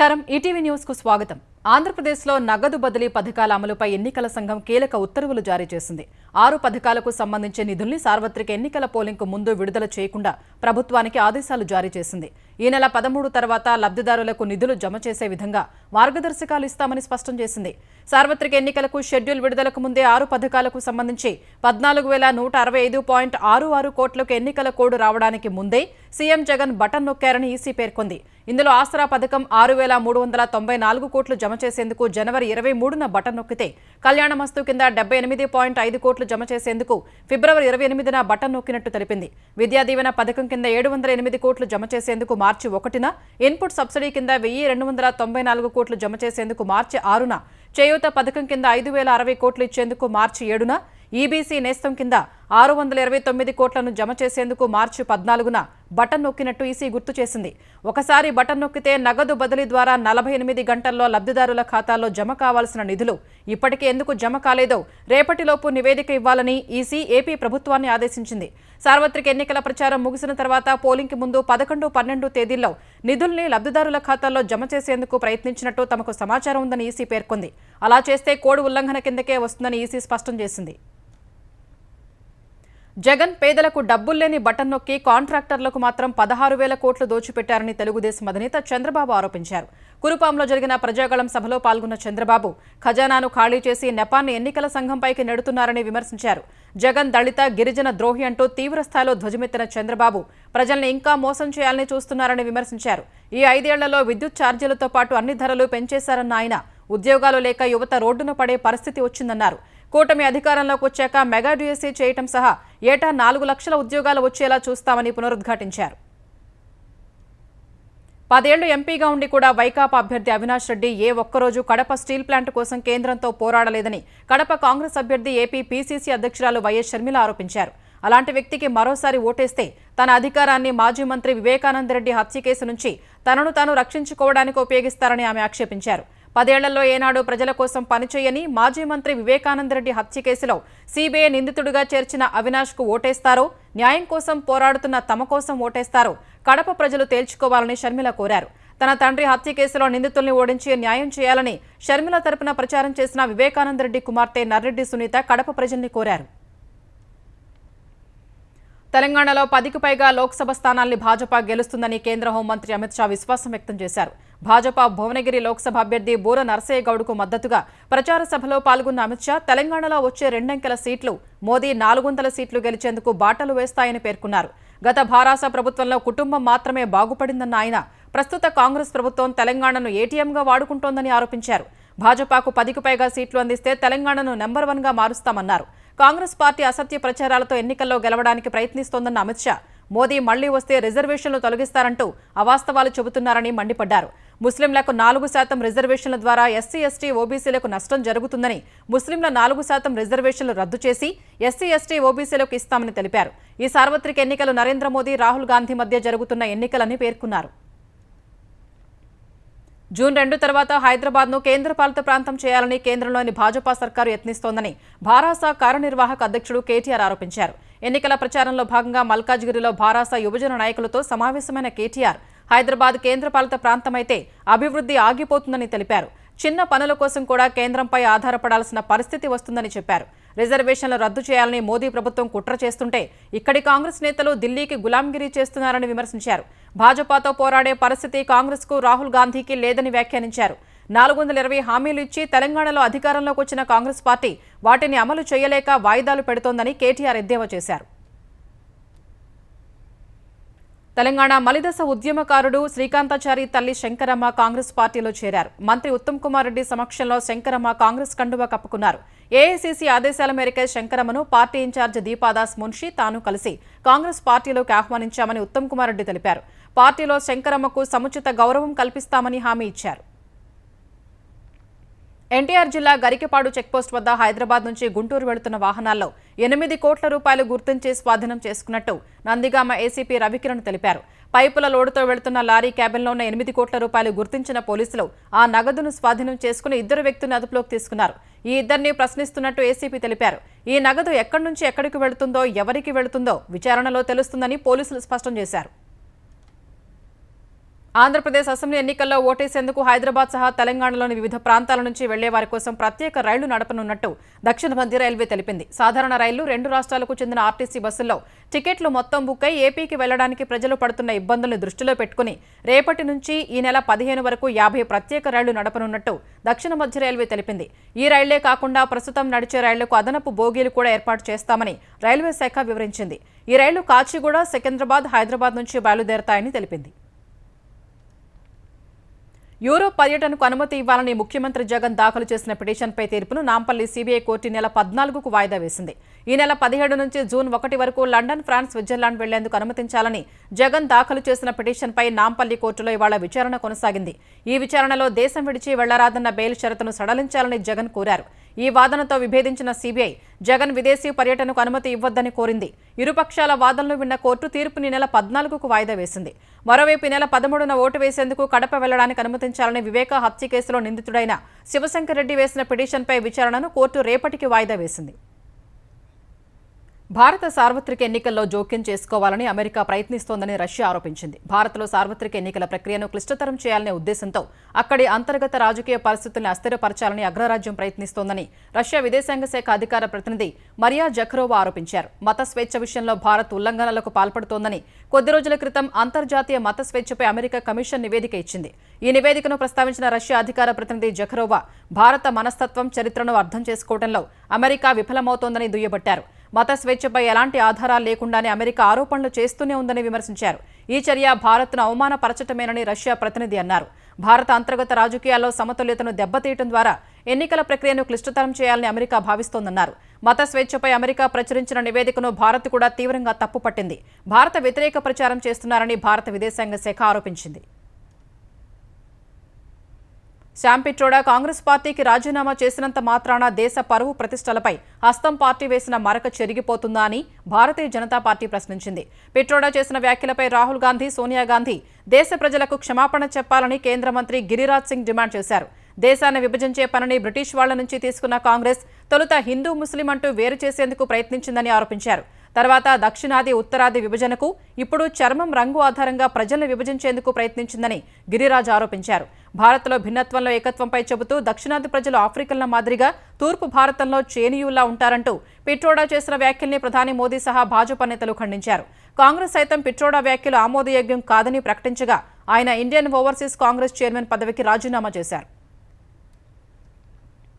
నమస్కారం ETV news కు స్వాగతం. ఆంధ్రప్రదేశ్లో నగదు బదిలీ పథకాల అమలుపై ఎన్నికల సంఘం కీలక ఉత్తర్వులు జారీ చేసింది. 6 పథకాలకు సంబంధించి నిధుల్ని సార్వత్రిక ఎన్నికల పోలింగ్కు ముందు విడుదల చేయకుండా ప్రభుత్వానికి ఆదేశాలు జారీ చేసింది. ఈ నెల 13 తర్వాత లబ్ధిదారులకు నిధులు జమ చేసే విధంగా మార్గదర్శకాలు ఇస్తామని స్పష్టం చేసింది. సార్వత్రిక ఎన్నికలకు షెడ్యూల్ విడుదలకు ముందే 6 పథకాలకు సంబంధించి 14,165.66 కోట్లకు ఎన్నికల కోడ్ రావడానికి ముందే సీఎం జగన్ బటన్ నొక్కారని ఈసీ పేర్కొంది. ఇందులో ఆసరా పథకం 6,394 కోట్లు జమ చేసేందుకు జనవరి 23న బటన్ నొక్కితే, కళ్యాణమస్తు కింద 78.5 కోట్లు జమ చేసేందుకు ఫిబ్రవరి 28న బటన్ నొక్కినట్టు తెలిపింది. విద్యా దీవెన పథకం కింద 708 కోట్లు జమ చేసేందుకు మార్చి 1న, ఇన్పుట్ సబ్సిడీ కింద 1,294 కోట్లు జమ చేసేందుకు మార్చి 6న, చేయూత పథకం కింద 5,060 కోట్లు ఇచ్చేందుకు మార్చి 7న, ఈబీసీ నేస్తం కింద 629 కోట్లను జమ చేసేందుకు మార్చి 14న బటన్ నొక్కినట్టు ఈసీ గుర్తు చేసింది. ఒకసారి బటన్ నొక్కితే నగదు బదిలీ ద్వారా 48 గంటల్లో లబ్ధిదారుల ఖాతాల్లో జమ కావాల్సిన నిధులు ఇప్పటికీ ఎందుకు జమ కాలేదో రేపటిలోపు నివేదిక ఇవ్వాలని ఈసీ ఏపీ ప్రభుత్వాన్ని ఆదేశించింది. సార్వత్రిక ఎన్నికల ప్రచారం ముగిసిన తర్వాత పోలింగ్కి ముందు 11, 12 తేదీల్లో నిధుల్ని లబ్ధిదారుల ఖాతాల్లో జమ చేసేందుకు ప్రయత్నించినట్టు తమకు సమాచారం ఉందని ఈసీ పేర్కొంది. అలా చేస్తే కోడ్ ఉల్లంఘన కిందకే వస్తుందని ఈసీ స్పష్టం చేసింది. జగన్ పేదలకు డబ్బుల్లేని బటన్ నొక్కి కాంట్రాక్టర్లకు మాత్రం 16,000 కోట్లు దోచిపెట్టారని తెలుగుదేశం అధినేత చంద్రబాబు ఆరోపించారు. కురుపాంలో జరిగిన ప్రజాగళం సభలో పాల్గొన్న చంద్రబాబు ఖజానాను ఖాళీ చేసి నెపాన్ని ఎన్నికల సంఘంపైకి నెడుతున్నారని విమర్శించారు. జగన్ దళిత, గిరిజన ద్రోహి అంటూ తీవ్రస్థాయిలో ధ్వజమెత్తిన చంద్రబాబు ప్రజల్ని ఇంకా మోసం చేయాలని చూస్తున్నారని విమర్శించారు. ఈ 5 ఏళ్లలో విద్యుత్ ఛార్జీలతో పాటు అన్ని ధరలు పెంచేశారన్న ఆయన ఉద్యోగాలు లేక యువత రోడ్డున పడే పరిస్థితి వచ్చిందన్నారు. కూటమి అధికారంలోకి వచ్చాక మెగా డిఎస్సీ చేయటం సహా ఏటా 4 లక్షల ఉద్యోగాలు వచ్చేలా చూస్తామని పునరుద్ఘాటించారు. 10 ఏళ్లు ఎంపీగా ఉండి కూడా వైకాపా అభ్యర్థి అవినాష్ రెడ్డి ఏ ఒక్కరోజు కడప స్టీల్ ప్లాంట్ కోసం కేంద్రంతో పోరాడలేదని కడప కాంగ్రెస్ అభ్యర్థి ఏపీ పీసీసీ అధ్యక్షురాలు వైఎస్ షర్మిల ఆరోపించారు. అలాంటి వ్యక్తికి మరోసారి ఓటేస్తే తన అధికారాన్ని మాజీ మంత్రి వివేకానందరెడ్డి హత్య కేసు నుంచి తనను తాను రక్షించుకోవడానికి ఉపయోగిస్తారని ఆమె ఆక్షేపించారు. 10 ఏళ్లలో ఏనాడు ప్రజల కోసం పనిచేయని మాజీ మంత్రి వివేకానందరెడ్డి హత్య కేసులో సీబీఐ నిందితుడిగా చేర్చిన అవినాష్కు ఓటేస్తారో, న్యాయం కోసం పోరాడుతున్న తమ కోసం ఓటేస్తారో కడప ప్రజలు తేల్చుకోవాలని షర్మిల కోరారు. తన తండ్రి హత్య కేసులో నిందితుల్ని ఓడించి న్యాయం చేయాలని షర్మిల తరపున ప్రచారం చేసిన వివేకానందరెడ్డి కుమార్తె నర్రెడ్డి సునీత కడప ప్రజల్ని కోరారు. తెలంగాణలో 10కి పైగా లోక్సభ స్థానాల్ని భాజపా గెలుస్తుందని కేంద్ర హోంమంత్రి అమిత్ షా విశ్వాసం వ్యక్తం చేశారు. భాజపా భువనగిరి లోక్సభ అభ్యర్థి బూర నర్సయ్య గౌడ్కు మద్దతుగా ప్రచార సభలో పాల్గొన్న అమిత్ షా తెలంగాణలో వచ్చే 2 అంకెల సీట్లు మోదీ 400 సీట్లు గెలిచేందుకు బాటలు వేస్తాయని పేర్కొన్నారు. గత భారాస ప్రభుత్వంలో కుటుంబం మాత్రమే బాగుపడిందన్న ఆయన ప్రస్తుత కాంగ్రెస్ ప్రభుత్వం తెలంగాణను ఏటీఎంగా వాడుకుంటోందని ఆరోపించారు. భాజపాకు 10కి పైగా సీట్లు అందిస్తే తెలంగాణను నెంబర్ 1గా మారుస్తామన్నారు. కాంగ్రెస్ పార్టీ అసత్య ప్రచారాలతో ఎన్నికల్లో గెలవడానికి ప్రయత్నిస్తోందన్న అమిత్ షా మోదీ మళ్లీ వస్తే రిజర్వేషన్లు తొలగిస్తారంటూ అవాస్తవాలు చెబుతున్నారని మండిపడ్డారు. ముస్లింలకు 4% రిజర్వేషన్ల ద్వారా ఎస్సీ, ఎస్టీ, ఓబీసీలకు నష్టం జరుగుతుందని, ముస్లింల 4% రిజర్వేషన్లు రద్దు చేసి ఎస్సీ, ఎస్టీ, ఓబీసీలకు ఇస్తామని తెలిపారు. ఈ సార్వత్రిక ఎన్నికలు నరేంద్ర మోదీ, రాహుల్ గాంధీ మధ్య జరుగుతున్న ఎన్నికలని పేర్కొన్నారు. జూన్ 2 తర్వాత హైదరాబాద్ను కేంద్రపాలిత ప్రాంతం చేయాలని కేంద్రంలోని భాజపా సర్కారు యత్నిస్తోందని భారాస కార్యనిర్వాహక అధ్యక్షుడు కేటీఆర్ ఆరోపించారు. ఎన్నికల ప్రచారంలో భాగంగా మల్కాజ్గిరిలో భారాస యువజన నాయకులతో సమావేశమైన కేటీఆర్ హైదరాబాద్ కేంద్రపాలిత ప్రాంతమైతే అభివృద్ధి ఆగిపోతుందని తెలిపారు. చిన్న పనుల కోసం కూడా కేంద్రంపై ఆధారపడాల్సిన పరిస్థితి వస్తుందని చెప్పారు. రిజర్వేషన్లు రద్దు చేయాలని మోదీ ప్రభుత్వం కుట్ర చేస్తుంటే ఇక్కడి కాంగ్రెస్ నేతలు ఢిల్లీకి గులాంగిరీ చేస్తున్నారని విమర్శించారు. భాజపాతో పోరాడే పరిస్థితి కాంగ్రెస్కు, రాహుల్ గాంధీకి లేదని వ్యాఖ్యానించారు. 420 హామీలు ఇచ్చి తెలంగాణలో అధికారంలోకి వచ్చిన కాంగ్రెస్ పార్టీ వాటిని అమలు చేయలేక వాయిదాలు పెడుతోందని కేటీఆర్ ఎద్దేవా చేశారు. తెలంగాణ మలిదశ ఉద్యమకారుడు శ్రీకాంతాచారి తల్లి శంకరమ్మ కాంగ్రెస్ పార్టీలో చేరారు. మంత్రి ఉత్తమ్ కుమార్ రెడ్డి సమక్షంలో శంకరమ్మ కాంగ్రెస్ కండువా కప్పుకున్నారు. ఏఐసీసీ ఆదేశాల మేరకే శంకరమ్మను పార్టీ ఇన్ఛార్జ్ దీపాదాస్ మున్షి తాను కలిసి కాంగ్రెస్ పార్టీలోకి ఆహ్వానించామని ఉత్తమ్ కుమార్ రెడ్డి తెలిపారు. పార్టీలో శంకరమ్మకు సముచిత గౌరవం కల్పిస్తామని హామీ ఇచ్చారు. ఎన్టీఆర్ జిల్లా గరికపాడు చెక్పోస్ట్ వద్ద హైదరాబాద్ నుంచి గుంటూరు వెళుతున్న వాహనాల్లో 8 కోట్ల రూపాయలు గుర్తించి స్వాధీనం చేసుకున్నట్టు నందిగామ ఏసీపీ రవికిరణ్ తెలిపారు. పైపుల లోడుతో వెళుతున్న లారీ క్యాబిన్లో ఉన్న 8 కోట్ల రూపాయలు గుర్తించిన పోలీసులు ఆ నగదును స్వాధీనం చేసుకుని 2 వ్యక్తులను అదుపులోకి తీసుకున్నారు. ఈ ఇద్దరిని ప్రశ్నిస్తున్నట్టు ఏసీపీ తెలిపారు. ఈ నగదు ఎక్కడి నుంచి ఎక్కడికి వెళుతుందో, ఎవరికి వెళుతుందో విచారణలో తెలుస్తుందని పోలీసులు స్పష్టం చేశారు. ఆంధ్రప్రదేశ్ అసెంబ్లీ ఎన్నికల్లో ఓటేసేందుకు హైదరాబాద్ సహా తెలంగాణలోని వివిధ ప్రాంతాల నుంచి వెళ్లే వారి కోసం ప్రత్యేక రైళ్లు నడపనున్నట్టు దక్షిణ మధ్య రైల్వే తెలిపింది. సాధారణ రైళ్లు 2 రాష్ట్రాలకు చెందిన ఆర్టీసీ బస్సుల్లో టికెట్లు మొత్తం బుక్ అయి ఏపీకి వెళ్లడానికి ప్రజలు పడుతున్న ఇబ్బందులను దృష్టిలో పెట్టుకుని రేపటి నుంచి ఈ నెల 15 వరకు 50 ప్రత్యేక రైళ్లు నడపనున్నట్టు దక్షిణ మధ్య రైల్వే తెలిపింది. ఈ రైళ్లే కాకుండా ప్రస్తుతం నడిచే రైళ్లకు అదనపు బోగీలు కూడా ఏర్పాటు చేస్తామని రైల్వే శాఖ వివరించింది. ఈ రైళ్లు కాచిగూడ, సికింద్రాబాద్, హైదరాబాద్ నుంచి బయలుదేరతాయని తెలిపింది. యూరోప్ పర్యటనకు అనుమతి ఇవ్వాలని ముఖ్యమంత్రి జగన్ దాఖలు చేసిన పిటిషన్పై తీర్పును నాంపల్లి సీబీఐ కోర్టు నెల 14కు వాయిదా వేసింది. ఈ నెల 17 నుంచి జూన్ 1 వరకు లండన్, ఫ్రాన్స్, స్విట్జర్లాండ్ వెళ్లేందుకు అనుమతించాలని జగన్ దాఖలు చేసిన పిటిషన్పై నాంపల్లి కోర్టులో ఇవాళ విచారణ కొనసాగింది. ఈ విచారణలో దేశం విడిచి వెళ్లరాదన్న బెయిల్ షరతును సడలించాలని జగన్ కోరారు. ఈ వాదనతో విభేదించిన సీబీఐ జగన్ విదేశీ పర్యటనకు అనుమతి ఇవ్వొద్దని కోరింది. ఇరుపక్షాల వాదనలు విన్న కోర్టు తీర్పుని నెల 14కు వాయిదా వేసింది. మరోవైపు నెల 13న ఓటు వేసేందుకు కడప వెళ్లడానికి అనుమతించాలని వివేక హత్య కేసులో నిందితుడైన శివశంకర్ రెడ్డి వేసిన పిటిషన్పై విచారణను కోర్టు రేపటికి వాయిదా వేసింది. భారత సార్వత్రిక ఎన్నికల్లో జోక్యం చేసుకోవాలని అమెరికా ప్రయత్నిస్తోందని రష్యా ఆరోపించింది. భారత్లో సార్వత్రిక ఎన్నికల ప్రక్రియను క్లిష్టతరం చేయాలనే ఉద్దేశంతో అక్కడి అంతర్గత రాజకీయ పరిస్థితుల్ని అస్థిరపరచాలని అగ్రరాజ్యం ప్రయత్నిస్తోందని రష్యా విదేశాంగ శాఖ అధికార ప్రతినిధి మరియా జఖరోవా ఆరోపించారు. మత స్వేచ్ఛ విషయంలో భారత్ ఉల్లంఘనలకు పాల్పడుతోందని కొద్ది రోజుల క్రితం అంతర్జాతీయ మత స్వేచ్ఛపై అమెరికా కమిషన్ నివేదిక ఇచ్చింది. ఈ నివేదికను ప్రస్తావించిన రష్యా అధికార ప్రతినిధి జఖరోవా భారత మనస్తత్వం, చరిత్రను అర్థం చేసుకోవడంలో అమెరికా విఫలమవుతోందని దుయ్యబట్టారు. మత స్వేచ్ఛపై ఎలాంటి ఆధారాలు లేకుండానే అమెరికా ఆరోపణలు చేస్తూనే ఉందని విమర్శించారు. ఈ చర్య భారత్ను అవమానపరచటమేనని రష్యా ప్రతినిధి అన్నారు. భారత అంతర్గత రాజకీయాల్లో సమతుల్యతను దెబ్బతీయడం ద్వారా ఎన్నికల ప్రక్రియను క్లిష్టతరం చేయాలని అమెరికా భావిస్తోందన్నారు. మత స్వేచ్ఛపై అమెరికా ప్రచురించిన నివేదికను భారత్ కూడా తీవ్రంగా తప్పుపట్టింది. భారత వ్యతిరేక ప్రచారం చేస్తున్నారని భారత విదేశాంగ శాఖ ఆరోపించింది. శ్యామ్ పిట్రోడా కాంగ్రెస్ పార్టీకి రాజీనామా చేసినంత మాత్రాన దేశ పరువు ప్రతిష్టలపై హస్తం పార్టీ వేసిన మరక చెరిగిపోతుందా అని భారతీయ జనతా పార్టీ ప్రశ్నించింది. పిట్రోడా చేసిన వ్యాఖ్యలపై రాహుల్ గాంధీ, సోనియా గాంధీ దేశ ప్రజలకు క్షమాపణ చెప్పాలని కేంద్ర మంత్రి గిరిరాజ్ సింగ్ డిమాండ్ చేశారు. దేశాన్ని విభజించే పనిని బ్రిటిష్ వాళ్ల నుంచి తీసుకున్న కాంగ్రెస్ తొలుత హిందూ, ముస్లిం అంటూ వేరు చేసేందుకు ప్రయత్నించిందని ఆరోపించారు. తర్వాత దక్షిణాది, ఉత్తరాది విభజనకు, ఇప్పుడు చర్మం రంగు ఆధారంగా ప్రజల్ని విభజించేందుకు ప్రయత్నించిందని గిరిరాజ్ ఆరోపించారు. భారత్లో భిన్నత్వంలో ఏకత్వంపై చెబుతూ దక్షిణాది ప్రజలు ఆఫ్రికన్ల మాదిరిగా తూర్పు భారతంలో చేనియుల్లా ఉంటారంటూ పిట్రోడా చేసిన వ్యాఖ్యల్ని ప్రధాని మోదీ సహా భాజపా నేతలు ఖండించారు. కాంగ్రెస్ సైతం పిట్రోడా వ్యాఖ్యలు ఆమోదయోగ్యం కాదని ప్రకటించగా ఆయన ఇండియన్ ఓవర్సీస్ కాంగ్రెస్ చైర్మన్ పదవికి రాజీనామా చేశారు.